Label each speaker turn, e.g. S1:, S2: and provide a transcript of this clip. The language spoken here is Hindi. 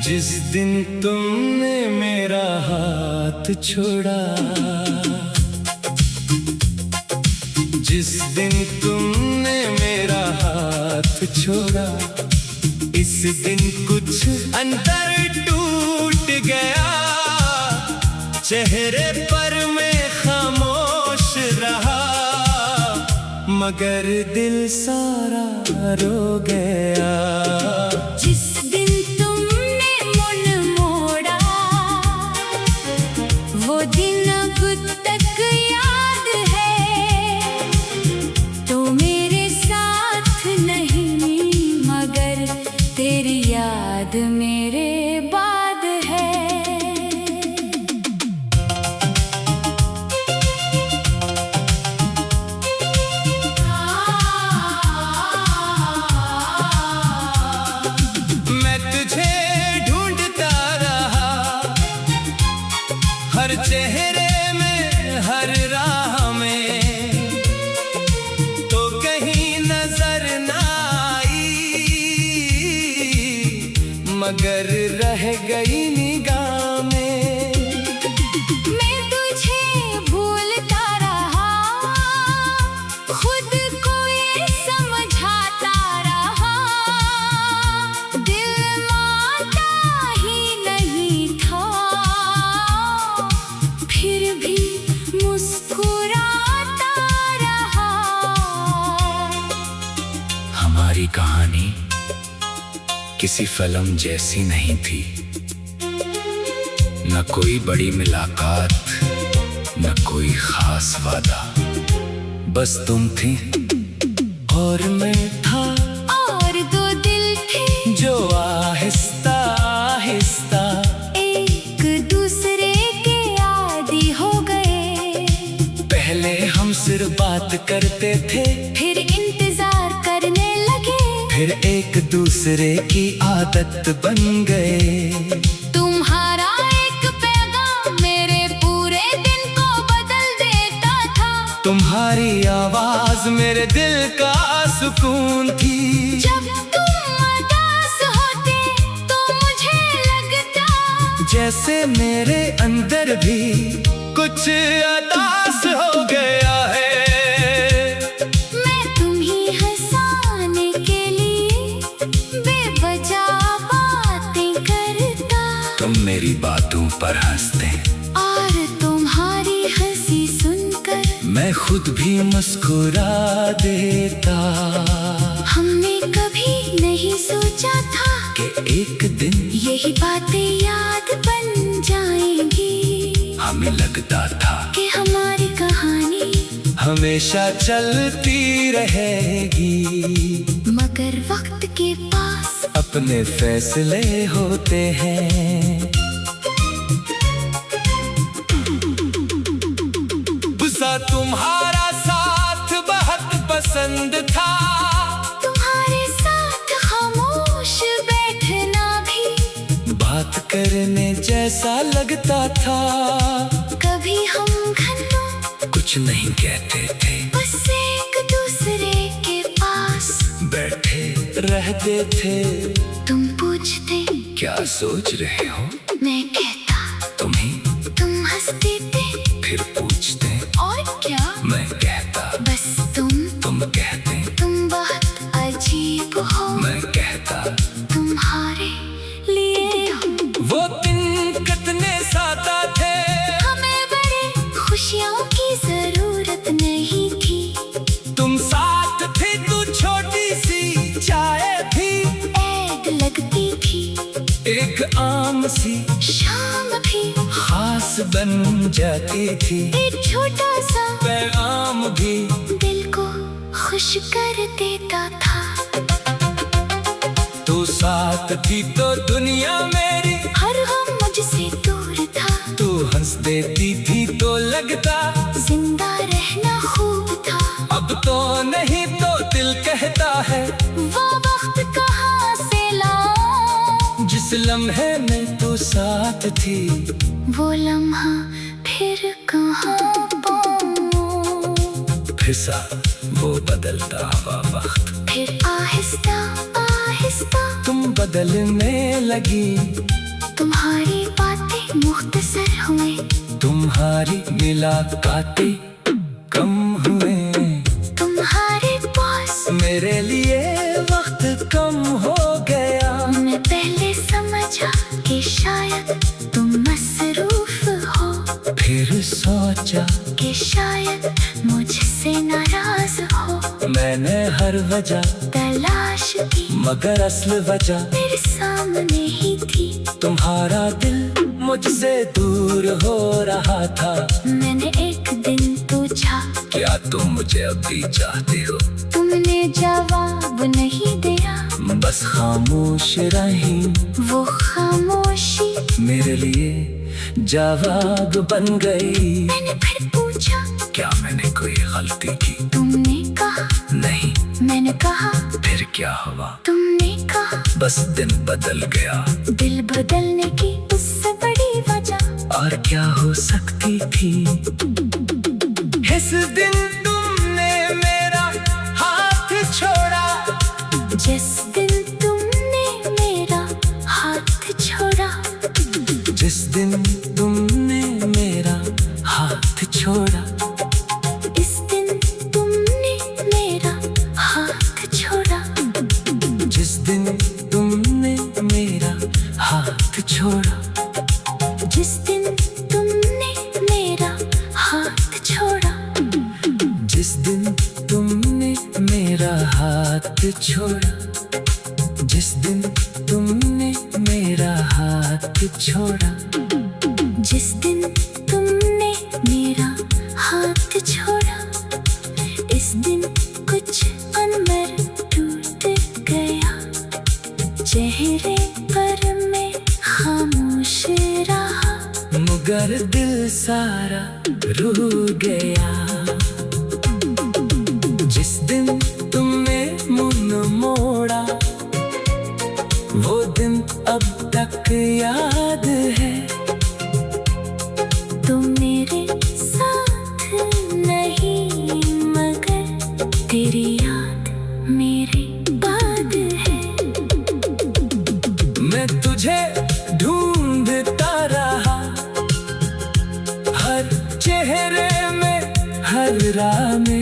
S1: जिस दिन तुमने मेरा हाथ छोड़ा, जिस दिन तुमने मेरा हाथ छोड़ा, इस दिन कुछ अंदर टूट गया। चेहरे पर मैं खामोश रहा, मगर दिल सारा रो गया।
S2: जिस दिन तुमने मन मोड़ा, वो दिन अब तक याद है। तो मेरे साथ नहीं, मगर तेरी याद मेरे बाद है।
S1: हर चेहरे में, हर राह में, तो कहीं नजर ना आई, मगर रह गई निगाह में।
S2: मैं तुझे भूलता रहा, खुद को ये समझाता रहा। दिल मानता ही नहीं था, फिर भी मुस्कुराता रहा।
S1: हमारी कहानी किसी फिल्म जैसी नहीं थी, न कोई बड़ी मुलाकात, न कोई खास वादा। बस तुम थी और मैं था,
S2: और दो दिल थे
S1: जो आहिस्ता आहिस्ता
S2: एक दूसरे के आदी हो गए।
S1: पहले हम सिर्फ बात करते थे,
S2: फिर इंतजार करने लगे,
S1: फिर एक दूसरे की आदत बन गए।
S2: तुम्हारा एक पैगाम मेरे पूरे दिन को बदल देता था।
S1: तुम्हारी आवाज मेरे दिल का सुकून थी।
S2: जब तुम उदास होते तो मुझे लगता
S1: जैसे मेरे अंदर भी कुछ उदास हो गया है।
S2: मैं तुम्हें हंसाने के लिए बेवजह बातें करता,
S1: तुम मेरी बातों पर हंसते,
S2: और तुम्हारी हंसी सुनकर
S1: मैं खुद भी मुस्कुरा देता।
S2: हमने कभी नहीं सोचा था
S1: कि एक दिन
S2: यही बातें याद बन जाएंगी।
S1: हमें लगता था
S2: कि हमारी कहानी
S1: हमेशा चलती रहेगी,
S2: मगर वक्त के पास
S1: अपने फैसले होते हैं। गुस्सा तुम्हारा साथ बहुत पसंद था,
S2: तुम्हारे साथ खामोश बैठना भी
S1: बात करने जैसा लगता था।
S2: कभी हम घंटों
S1: कुछ नहीं कहते थे,
S2: बस एक दूसरे के पास
S1: बैठे रहते थे।
S2: तुम पूछते
S1: क्या सोच रहे हो,
S2: मैं कहता
S1: तुम्हें,
S2: तुम हंसते थे,
S1: फिर पूछते
S2: और क्या,
S1: मैं कहता
S2: बस तुम
S1: कहते
S2: तुम बहुत अजीब हो,
S1: मैं कहता
S2: तुम्हारे लिए हो।
S1: वो दिन कितने सादा थे,
S2: हमें बड़े खुशियों की जरूरत नहीं थी।
S1: तुम साथ थी, तू छोटी सी चाय थी,
S2: ऐड लगती थी,
S1: एक आम सी
S2: शाम भी
S1: खास बन जाती थी।
S2: एक छोटा सा
S1: पैगाम भी
S2: दिल को खुश कर देता था।
S1: तू साथ थी तो दुनिया मेरी
S2: हर गम मुझसे दूर था,
S1: तू हंस देती थी तो लगता
S2: जिंदा रहना खूब था।
S1: अब तो नहीं तो दिल कहता है,
S2: वो वक्त कहाँ से लाऊं,
S1: जिस लम्हे में तू साथ थी,
S2: वो लम्हा फिर कहाँ पाऊं।
S1: फिसा वो बदलता हुआ वक्त,
S2: फिर आहिस्ता आहिस्ता
S1: तुम बदल बदलने लगी।
S2: तुम्हारी बातें मुख्तसर हुए,
S1: तुम्हारी मुलाकातें कम हुए।
S2: तुम्हारे पास
S1: मेरे लिए वक्त कम हो गया।
S2: मैं पहले समझा कि शायद तुम मसरूफ हो,
S1: फिर सोचा
S2: कि शायद मुझसे नाराज हो।
S1: मैंने हर वजह
S2: तलाश की
S1: मगर असल वजह
S2: मेरे सामने ही थी।
S1: तुम्हारा दिल मुझसे दूर हो रहा था।
S2: मैंने एक दिन पूछा,
S1: क्या तुम मुझे अब भी चाहते हो?
S2: तुमने जवाब नहीं दिया,
S1: बस खामोश रही।
S2: वो खामोशी
S1: मेरे लिए जवाब बन गई।
S2: मैंने फिर पूछा,
S1: क्या मैंने कोई गलती की?
S2: तुमने कहा
S1: नहीं।
S2: मैंने कहा
S1: फिर क्या हुआ?
S2: तुमने कहा
S1: बस दिन बदल गया।
S2: दिल बदलने की उससे बड़ी वजह
S1: और क्या हो सकती थी? इस दिन तुमने मेरा हाथ छोड़ा।
S2: जिस दिन तुमने मेरा हाथ छोड़ा,
S1: जिस दिन तुमने मेरा हाथ छोड़ा।
S2: इस दिन तुमने मेरा हाथ छोड़ा।
S1: जिस दिन तुमने मेरा हाथ छोड़ा।
S2: जिस दिन तुमने मेरा हाथ छोड़ा।
S1: जिस दिन तुमने मेरा हाथ छोड़ा। जिस दिन तुमने मेरा हाथ छोड़ा।
S2: जिस दिन तुमने मेरा हाथ छोड़ा, इस दिन कुछ अनवर टूट गया। चेहरे पर मैं खामोश रहा,
S1: मगर दिल सारा रो गया। जिस दिन तुमने मुंह मोड़ा, वो दिन अब तक याद है।
S2: तो मेरे साथ नहीं, मगर तेरी याद मेरे बाद है।
S1: मैं तुझे ढूंढता रहा, हर चेहरे में, हर राह में।